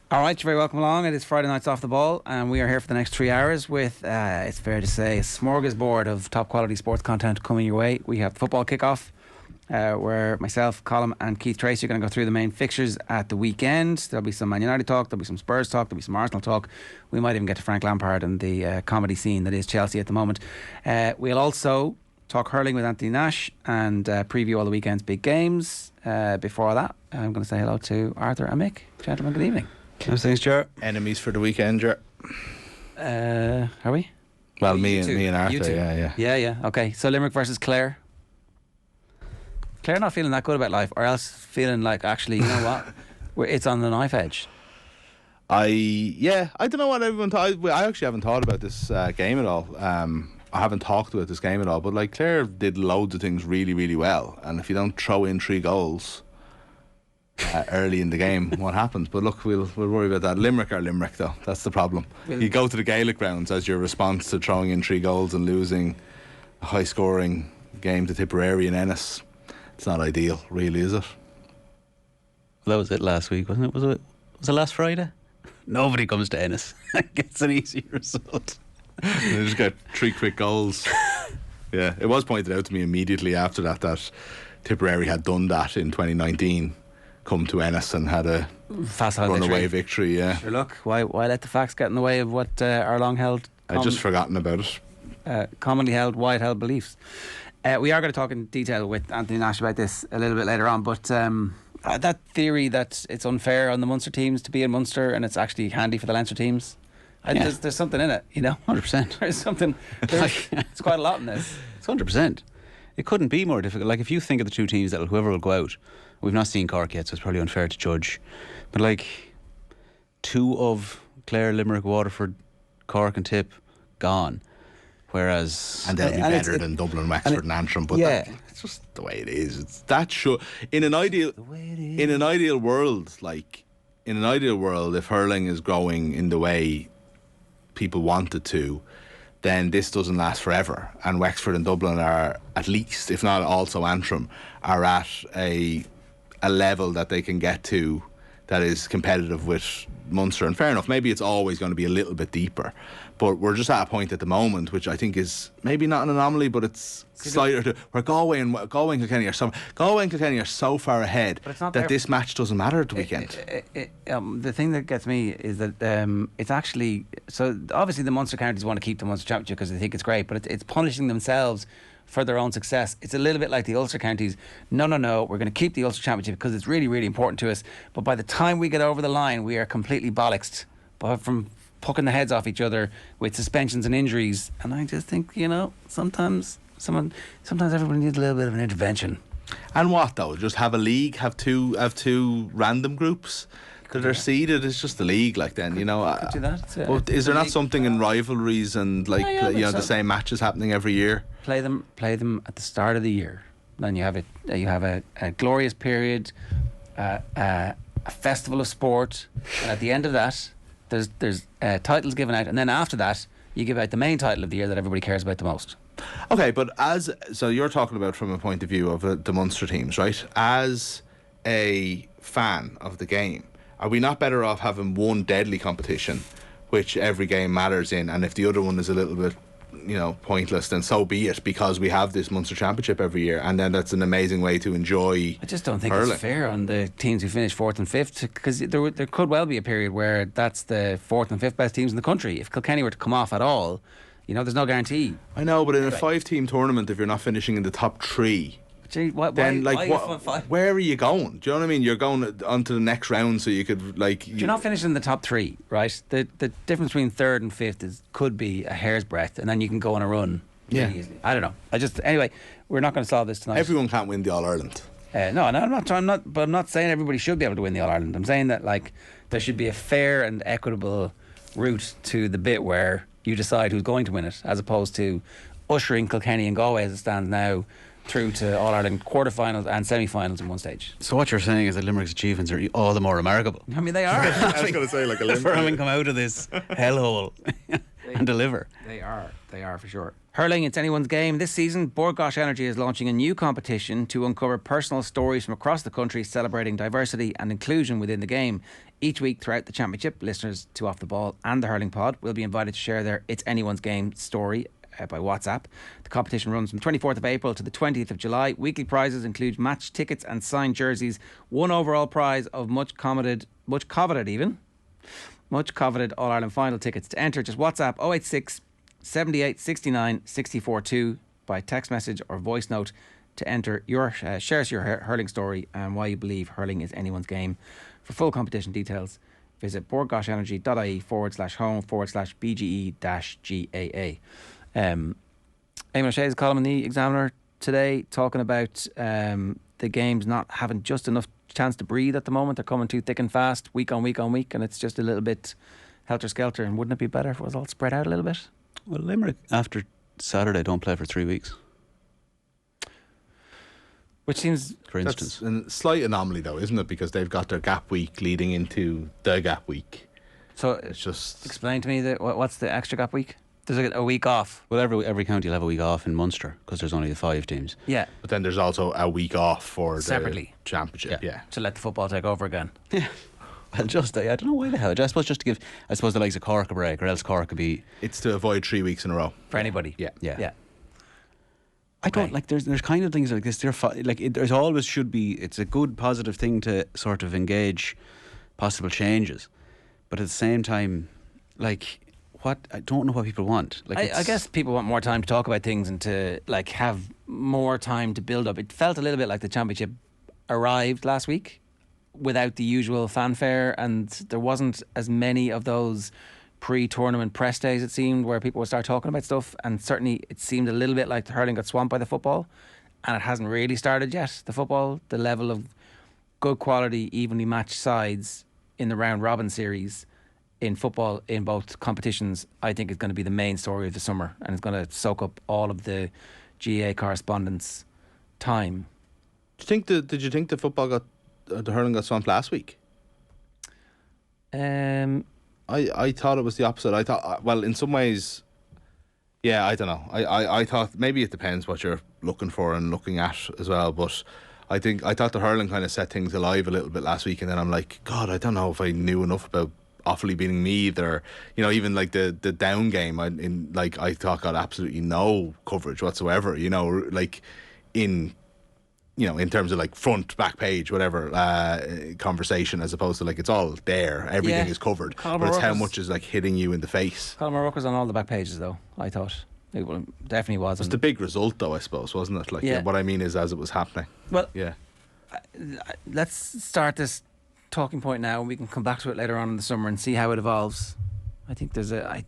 All right, you're very welcome along. It is Friday Nights Off the Ball, and we are here for the next 3 hours with, it's fair to say, a smorgasbord of top quality sports content coming your way. We have the football kickoff, where myself, Colm and Keith Tracy are going to go through the main fixtures at the weekend. There'll be some Man United talk, there'll be some Spurs talk, there'll be some Arsenal talk. We might even get to Frank Lampard and the comedy scene that is Chelsea at the moment. We'll also talk hurling with Anthony Nash and preview all the weekend's big games. Before that, I'm going to say hello to Arthur and Mick. Gentlemen, good evening. How's things, Ger? Enemies for the weekend, Ger. Are we? Well, me and Arthur, Yeah, okay. So Limerick versus Clare. Clare not feeling that good about life, or else feeling like, actually, you know what? It's on the knife edge. I don't know what everyone thought. I actually haven't thought about this game at all. I haven't talked about this game at all. But like, Clare did loads of things really, really well. And if you don't throw in 3 goals early in the game, what happens? But look, we'll worry about that. Limerick are Limerick, though. That's the problem. You go to the Gaelic grounds as your response to throwing in 3 goals and losing a high-scoring game to Tipperary and Ennis. It's not ideal, really, is it? Well, that was it last week, wasn't it? Was it last Friday? Nobody comes to Ennis and gets an easy result. They just got 3 quick goals. Yeah, it was pointed out to me immediately after that Tipperary had done that in 2019, come to Ennis and had a runaway victory. Yeah. Sure, look, why let the facts get in the way of what our long-held... I'd just forgotten about it. Commonly held, wide-held beliefs. We are going to talk in detail with Anthony Nash about this a little bit later on, but that theory that it's unfair on the Munster teams to be in Munster and it's actually handy for the Leinster teams, there's something in it, you know. 100%. There's something. It's quite a lot in this. It's 100%. It couldn't be more difficult. Like, if you think of the 2 teams that whoever will go out, we've not seen Cork yet, so it's probably unfair to judge. But like, 2 of Clare, Limerick, Waterford, Cork and Tip gone. Whereas, and they'll be better than Dublin, Wexford and Antrim, but it's just the way it is. It's that in an ideal world, if hurling is growing in the way people want it to, then this doesn't last forever. And Wexford and Dublin are, at least, if not also Antrim, are at a level that they can get to that is competitive with Munster. And fair enough, maybe it's always going to be a little bit deeper, but we're just at a point at the moment which I think is maybe not an anomaly, but it's slighter. Where Galway and Kilkenny are so far ahead that this match doesn't matter at the weekend. The thing that gets me is that it's actually, so obviously the Munster counties want to keep the Munster Championship because they think it's great, but it's punishing themselves for their own success. It's a little bit like the Ulster counties. No, we're going to keep the Ulster Championship because it's really, really important to us. But by the time we get over the line, we are completely bollocksed from pucking the heads off each other with suspensions and injuries. And I just think, sometimes everybody needs a little bit of an intervention. And what though? Just have a league, have two random groups that are seeded. It's just the league, like then, could do that. But is there not something in rivalries and the same matches happening every year? Play them at the start of the year. Then you have a glorious period, a festival of sport, and at the end of that, there's titles given out, and then after that, you give out the main title of the year that everybody cares about the most. Okay, but so you're talking about from a point of view of the Munster teams, right? As a fan of the game, are we not better off having one deadly competition, which every game matters in, and if the other one is a little bit, pointless, then so be it, because we have this Munster Championship every year, and then that's an amazing way to enjoy. I just don't think hurling. It's fair on the teams who finish 4th and 5th, because there could well be a period where that's the 4th and 5th best teams in the country. If Kilkenny were to come off at all, there's no guarantee. I know, but in a 5-team tournament, if you're not finishing in the top 3, gee, why where are you going? Do you know what I mean? You're going on to the next round, so you could you're not finishing in the top 3, right? The difference between 3rd and 5th could be a hair's breadth, and then you can go on a run. Yeah, really easily. I don't know. Anyway, we're not going to solve this tonight. Everyone can't win the All Ireland. No, I'm not saying everybody should be able to win the All Ireland. I'm saying that there should be a fair and equitable route to the bit where you decide who's going to win it, as opposed to ushering Kilkenny and Galway as it stands now through to All-Ireland quarterfinals and semi-finals in one stage. So what you're saying is that Limerick's achievements are all the more remarkable. I mean, they are. I was going to say, like a Limerick. For having come out of this hellhole and deliver. They are for sure. Hurling, it's anyone's game. This season, Bord Gáis Energy is launching a new competition to uncover personal stories from across the country celebrating diversity and inclusion within the game. Each week throughout the championship, listeners to Off the Ball and the Hurling Pod will be invited to share their It's Anyone's Game story by WhatsApp. The competition runs from 24th of April to the 20th of July. Weekly prizes include match tickets and signed jerseys. One overall prize of much coveted All-Ireland final tickets. To enter, just WhatsApp 086 78 69 64 2 by text message or voice note to enter your share us your hurling story and why you believe hurling is anyone's game. For full competition details, visit boardgoshenergy.ie/home/BGE-GAA. Eamon O'Shea's column in the Examiner today talking about the games not having just enough chance to breathe at the moment. They're coming too thick and fast, week on week on week, and it's just a little bit helter-skelter. And wouldn't it be better if it was all spread out a little bit? Well, Limerick, after Saturday, don't play for 3 weeks. Which seems... For instance. That's a slight anomaly, though, isn't it? Because they've got their gap week leading into the gap week. So it's just... Explain to me, what's the extra gap week? There's a week off. Well, every county will have a week off in Munster because there's only the 5 teams. Yeah. But then there's also a week off for separately the championship. Yeah. To let the football take over again. Yeah. Well, just I don't know why they have it. I suppose just to give the likes of Cork a break, or else Cork could be... It's to avoid 3 weeks in a row. For anybody. Yeah. I don't like. There's kind of things like this. There's always should be. It's a good positive thing to sort of engage possible changes, but at the same time, like, what I don't know what people want. Like, I guess people want more time to talk about things and to like have more time to build up. It felt a little bit like the championship arrived last week without the usual fanfare, and there wasn't as many of those pre-tournament press days, it seemed, where people would start talking about stuff. And certainly it seemed a little bit like the hurling got swamped by the football, and it hasn't really started yet. The football, the level of good quality evenly matched sides in the round robin series in football in both competitions, I think is going to be the main story of the summer, and it's going to soak up all of the GA correspondents' time. Did you think the football got the hurling got swamped last week? I thought it was the opposite. I thought, well, in some ways, yeah, I don't know. I thought maybe it depends what you're looking for and looking at as well. But I thought the hurling kind of set things alive a little bit last week, and then I'm like, God, I don't know if I knew enough about Offaly beating Meath, or even like the down game. I thought got absolutely no coverage whatsoever. In terms of like front, back page, whatever conversation, as opposed to like it's all there, everything is covered, but it's how much is like hitting you in the face. Colin O'Rourke was on all the back pages, though. I thought it definitely was. It's the big result, though, I suppose, wasn't it? Like, what I mean is, as it was happening. Well, let's start this talking point now, and we can come back to it later on in the summer and see how it evolves. I think there's I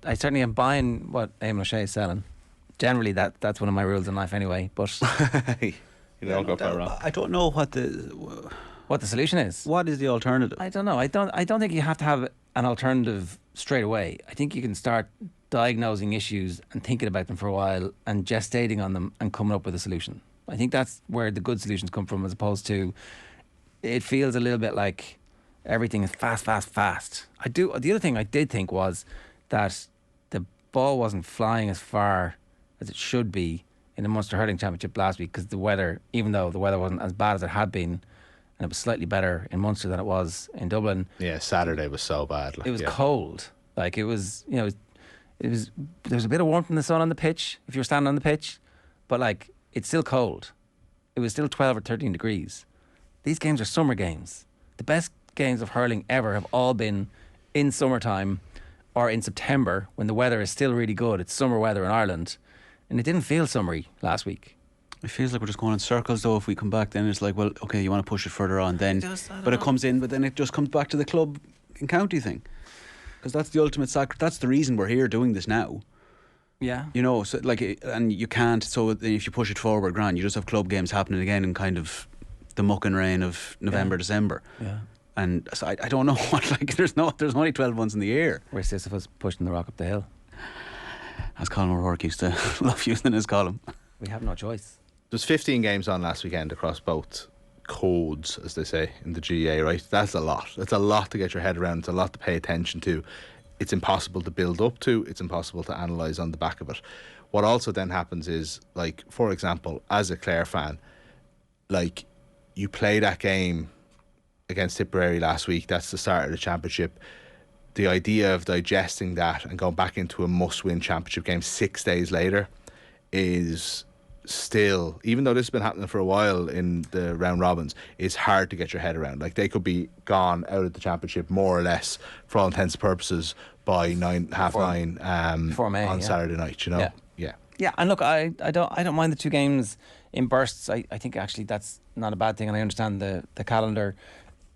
certainly am buying what Eamon O'Shea is selling. Generally, that's one of my rules in life, anyway. But. You don't go quite wrong. I don't know what the solution is. What is the alternative? I don't know. I don't think you have to have an alternative straight away. I think you can start diagnosing issues and thinking about them for a while and gestating on them and coming up with a solution. I think that's where the good solutions come from, as opposed to it feels a little bit like everything is fast. The other thing I did think was that the ball wasn't flying as far as it should be in the Munster Hurling Championship last week, because the weather, even though the weather wasn't as bad as it had been, and it was slightly better in Munster than it was in Dublin. Yeah, Saturday was so bad. It was cold. Like, it was, there was a bit of warmth in the sun on the pitch if you were standing on the pitch, but like, it's still cold. It was still 12 or 13 degrees. These games are summer games. The best games of hurling ever have all been in summertime or in September, when the weather is still really good. It's summer weather in Ireland. And it didn't feel summery last week. It feels like we're just going in circles, though. If we come back, then it's like, well, okay, you want to push it further on, then. But it comes in, but then it just comes back to the club and county thing. Because that's the ultimate that's the reason we're here doing this now. Yeah. So like, and you can't, so if you push it forward, grand, you just have club games happening again in kind of the muck and rain of November, December. Yeah. And so I don't know what, like, there's only 12 months in the year. We're Sisyphus pushing the rock up the hill. As Colin O'Rourke used to love using his column. We have no choice. There's 15 games on last weekend across both codes, as they say in the GA, right? That's a lot. It's a lot to get your head around. It's a lot to pay attention to. It's impossible to build up to. It's impossible to analyse on the back of it. What also then happens is, like, for example, as a Clare fan, like, you play that game against Tipperary last week. That's the start of the championship. The idea of digesting that and going back into a must-win championship game 6 days later is still, even though this has been happening for a while in the round robins, it's hard to get your head around. Like, they could be gone out of the championship more or less for all intents and purposes by half nine before May, on Saturday night. You know, yeah. And look, I don't mind the 2 games in bursts. I think actually that's not a bad thing, and I understand the calendar.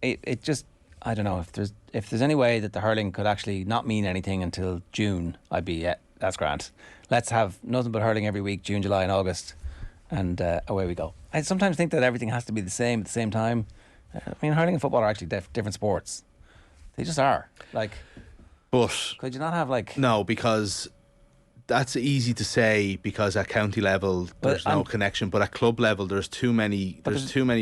It just, I don't know, if there's any way that the hurling could actually not mean anything until June, I'd be, that's grand. Let's have nothing but hurling every week, June, July and August, and away we go. I sometimes think that everything has to be the same at the same time. I mean, hurling and football are actually different sports. They just are. Like, but could you not have like... No, because that's easy to say, because at county level there's no connection, but at club level there's too many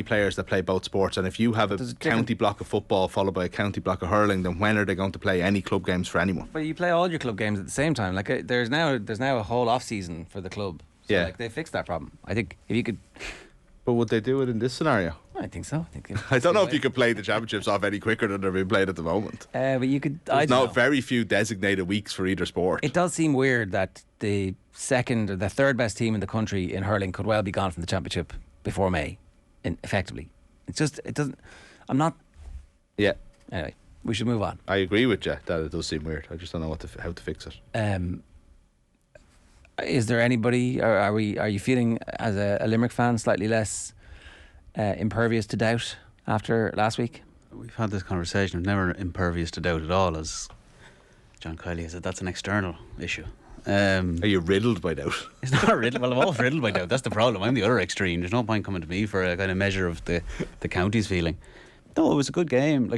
players that play both sports, and if you have a county block of football followed by a county block of hurling, then when are they going to play any club games for anyone? But you play all your club games at the same time. Like, there's now a whole off season for the club. So like, they fixed that problem. I think if you could... But would they do it in this scenario? I think so. I don't know if you could play the championships off any quicker than they're being played at the moment. But you could... There's not very few designated weeks for either sport. It does seem weird that the second or the third best team in the country in hurling could well be gone from the championship before May, effectively. It doesn't... I'm not... Yeah. Anyway, we should move on. I agree with you that it does seem weird. I just don't know how to fix it. Is there anybody, or are you feeling, as a Limerick fan, slightly less impervious to doubt after last week? We've had this conversation. I'm never impervious to doubt at all, as John Kiley has said. That's an external issue. Are you riddled by doubt? It's not riddled. Well, I'm always riddled by doubt. That's the problem. I'm the other extreme. There's no point coming to me for a kind of measure of the county's feeling. No, it was a good game. I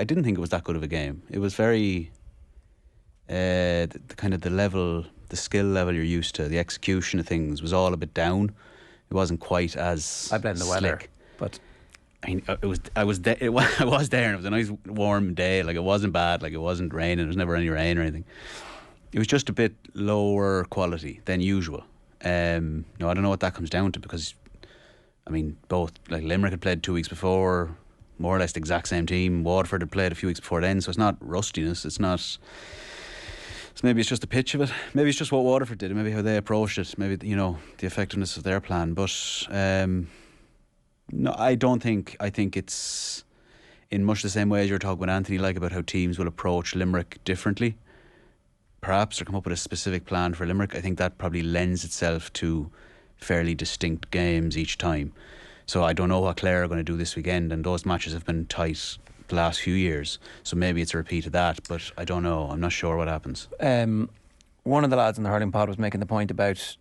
didn't think it was that good of a game. It was very the kind of the skill level you're used to, the execution of things was all a bit down. It wasn't quite as I blame the weather, but I mean, I was there, and it was a nice warm day. Like, it wasn't bad. Like, it wasn't raining. There was never any rain or anything. It was just a bit lower quality than usual. I don't know what that comes down to, because I mean, both, like, Limerick had played 2 weeks before, more or less the exact same team. Waterford had played a few weeks before then, so it's not rustiness. It's not. So maybe it's just the pitch of it. Maybe it's just what Waterford did. Maybe how they approached it. Maybe, you know, the effectiveness of their plan. But no, I don't think. I think it's in much the same way as you were talking with Anthony, like, about how teams will approach Limerick differently, perhaps, or come up with a specific plan for Limerick. I think that probably lends itself to fairly distinct games each time. So I don't know what Clare are going to do this weekend, and those matches have been tight the last few years, so maybe it's a repeat of that, but I don't know. I'm not sure what happens. One of the lads in the hurling pod was making the point about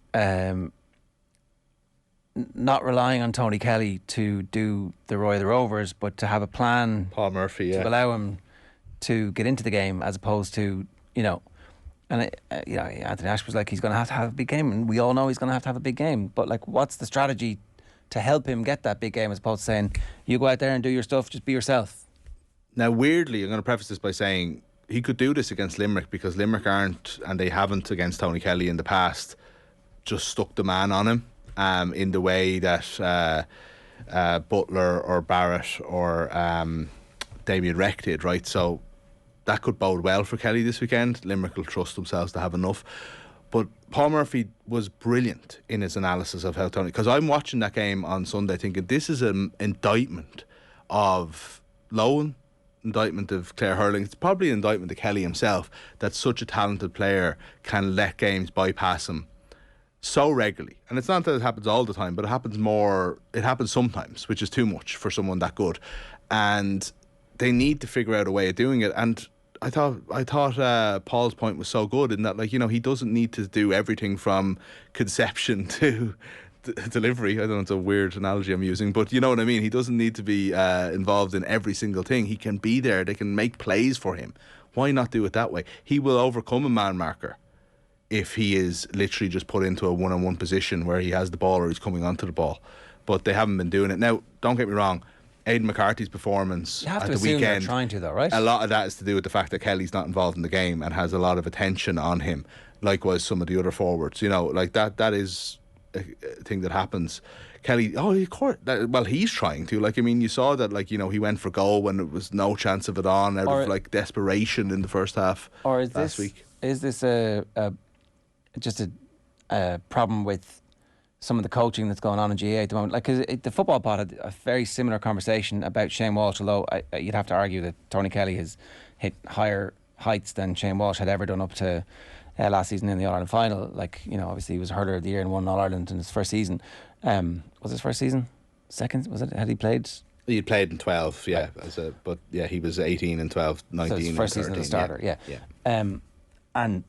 not relying on Tony Kelly to do the Roy of the Rovers, but to have a plan, Paul Murphy, to allow him to get into the game, as opposed to, you know, and Anthony Ash was like, he's going to have a big game, and we all know he's going to have a big game, but like, what's the strategy to help him get that big game, as opposed to saying, you go out there and do your stuff, just be yourself? Now, weirdly, I'm going to preface this by saying he could do this against Limerick, because Limerick aren't, and they haven't against Tony Kelly in the past, just stuck the man on him in the way that Butler or Barrett or Damien Reck did, right? So that could bode well for Kelly this weekend. Limerick will trust themselves to have enough. But Paul Murphy was brilliant in his analysis of how Tony... Because I'm watching that game on Sunday thinking, this is an indictment of Lohan, indictment of Clare hurling. It's probably an indictment of Kelly himself, that such a talented player can let games bypass him so regularly. And it's not that it happens all the time, but it happens sometimes, which is too much for someone that good. And they need to figure out a way of doing it. And I thought Paul's point was so good, in that, like, you know, he doesn't need to do everything from conception to delivery. I don't know, it's a weird analogy I'm using, but you know what I mean. He doesn't need to be involved in every single thing. He can be there. They can make plays for him. Why not do it that way? He will overcome a man marker if he is literally just put into a one-on-one position where he has the ball or he's coming onto the ball. But they haven't been doing it. Now, don't get me wrong, Aidan McCarthy's performance at the weekend, trying to, though, right? A lot of that is to do with the fact that Kelly's not involved in the game and has a lot of attention on him. Likewise, some of the other forwards. You know, like that is a thing that happens. Kelly, of course. Well, he's trying to. Like, I mean, you saw that. Like, you know, he went for goal when it was no chance of it on, out of like desperation in the first half. Or is last week. Is this just a problem with some of the coaching that's going on in GA at the moment? Like, 'cause the football pod had a very similar conversation about Shane Walsh, although you'd have to argue that Tony Kelly has hit higher heights than Shane Walsh had ever done up to last season in the All-Ireland final. Like, you know, obviously he was hurler of the year and won All-Ireland in his first season. Was his first season? Second? Was it? Had he played? He played in 12, yeah. Right. But yeah, he was 18 and 12, 19 so his first season as a starter, yeah. And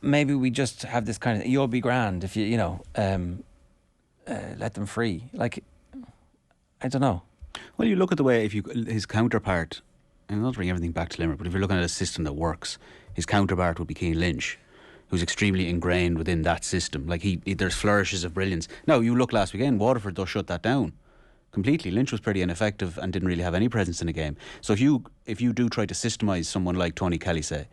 maybe we just have this kind of, you'll be grand if you know, let them free. Like, I don't know. Well, you look at the way his counterpart, and not bring everything back to Limerick, but if you're looking at a system that works, his counterpart would be Keane Lynch, who's extremely ingrained within that system. Like, there's flourishes of brilliance. Now, you look last weekend, Waterford does shut that down completely. Lynch was pretty ineffective and didn't really have any presence in the game. So if you do try to systemize someone like Tony Kelly, say,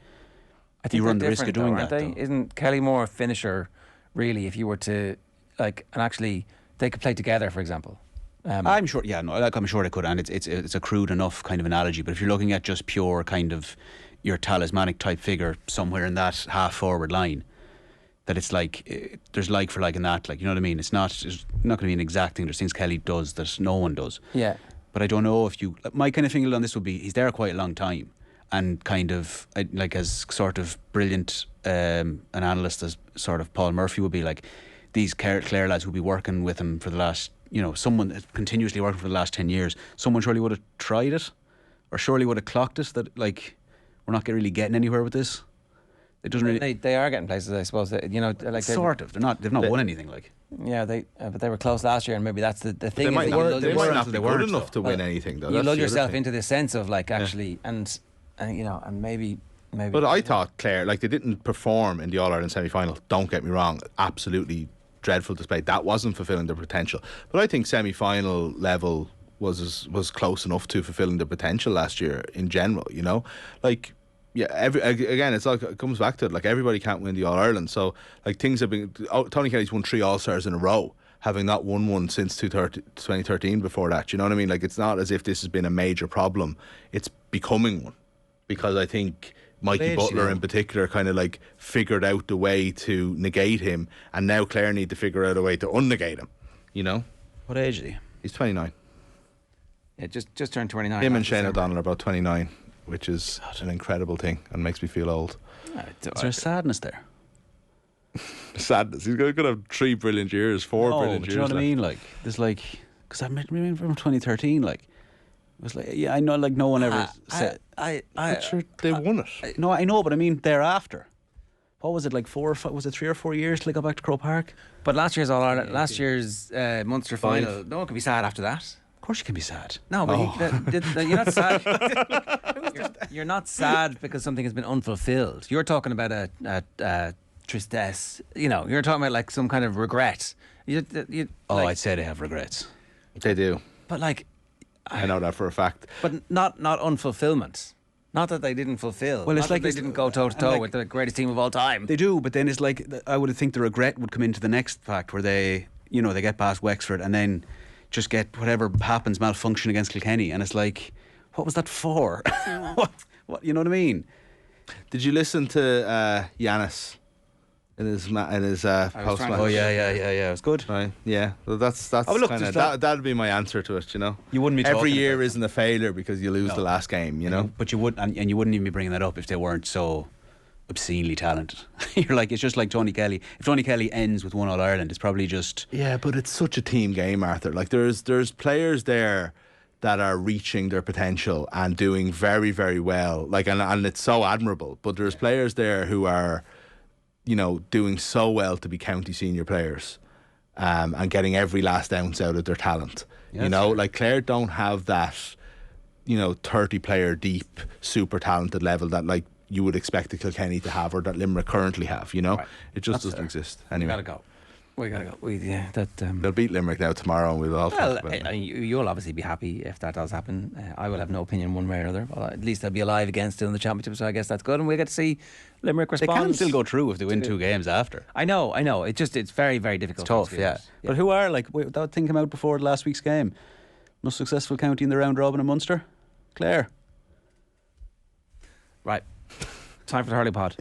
I think you run the risk of doing that. Though. Isn't Kelly more a finisher, really? If you were to and actually they could play together, for example. I'm sure. Yeah, no, I'm sure they could, and it's a crude enough kind of analogy. But if you're looking at just pure kind of your talismanic type figure somewhere in that half forward line, that it's like there's like for like in that, like, you know what I mean. It's not going to be an exact thing. There's things Kelly does that no one does. Yeah. But I don't know if my kind of thing on this would be he's there quite a long time, and kind of like as sort of brilliant an analyst as sort of Paul Murphy would be, like these Clare lads who'll be working with him for the last, you know, someone continuously working for the last 10 years, someone surely would have tried it, or surely would have clocked it, that like we're not really getting anywhere with this. It doesn't really. They are getting places, I suppose. You know, like sort of. They've not won anything. Like, yeah, but they were close last year, and maybe that's the thing. They might not be good enough to though. win anything, though. You lull yourself into this sense of like actually, and you know, and maybe. But I thought Clare, like, they didn't perform in the All Ireland semi-final. Don't get me wrong, absolutely dreadful display. That wasn't fulfilling their potential. But I think semi-final level was close enough to fulfilling their potential last year in general. You know, like. Yeah, again, it's like, it comes back to it. Like, everybody can't win the All Ireland, so like things have been. Tony Kelly's won 3 All Stars in a row, having not won one since 2013. Before that, you know what I mean? Like, it's not as if this has been a major problem. It's becoming one, because I think Mikey Butler in particular kind of like figured out the way to negate him, and now Clare need to figure out a way to unnegate him. You know, what age is he? He's 29. Yeah, just turned 29. Him and Shane O'Donnell are about 29. Which is an incredible thing and makes me feel old. Is there a sadness there? Sadness. He's going to have 3 brilliant years, 4 brilliant years. You know what I mean? Like, there's like, because I remember from 2013, like, it was like, yeah, I know, like, no one ever said. Sure, they won it. No, I know, but I mean, thereafter. What was it, like 4 or 5? Was it 3 or 4 years till they got back to Croke Park? But last year's last year's Munster final, no one could be sad after that. Of course you can be sad. No, but you're not sad. You're not sad because something has been unfulfilled. You're talking about a tristesse. You know, you're talking about like some kind of regret. I'd say they have regrets. They do. But like, I know that for a fact. But not unfulfillment. Not that they didn't fulfill. Well, it's like they didn't go toe to toe with the greatest team of all time. They do, but then it's like, I would think the regret would come into the next fact where they get past Wexford and then just get whatever happens malfunction against Kilkenny, and it's like, what was that for? what you know what I mean? Did you listen to Yanis in his post match? Oh yeah, it was good. Right, yeah. Well, that's kind of that'd be my answer to it. You know, you wouldn't be every talking year about isn't a failure because you lose the last game. You know, but you would, and you wouldn't even be bringing that up if they weren't so obscenely talented. You're like, it's just like Tony Kelly. If Tony Kelly ends with 1 All Ireland, it's probably just, yeah. But it's such a team game, Arthur. Like, there's players there that are reaching their potential and doing very, very well. Like, and it's so admirable. But there's players there who are, you know, doing so well to be county senior players, and getting every last ounce out of their talent. Yeah, you know, like Clare don't have that, you know, 30 player deep, super talented level that like you would expect the Kilkenny to have, or that Limerick currently have, you know. Right. It just doesn't exist. Anyway. Gotta go. We gotta go. They'll beat Limerick now tomorrow, and we'll all talk about it. You'll obviously be happy if that does happen. I will have no opinion one way or another. Well, at least they'll be alive again still in the championship, so I guess that's good. And we'll get to see Limerick respond. They can still go through if they win 2 games after. I know. It's very, very difficult. It's tough, yeah. But who are, that thing came out before last week's game, most successful county in the round robin in Munster? Clare. Right. Time for the Hurling Pod.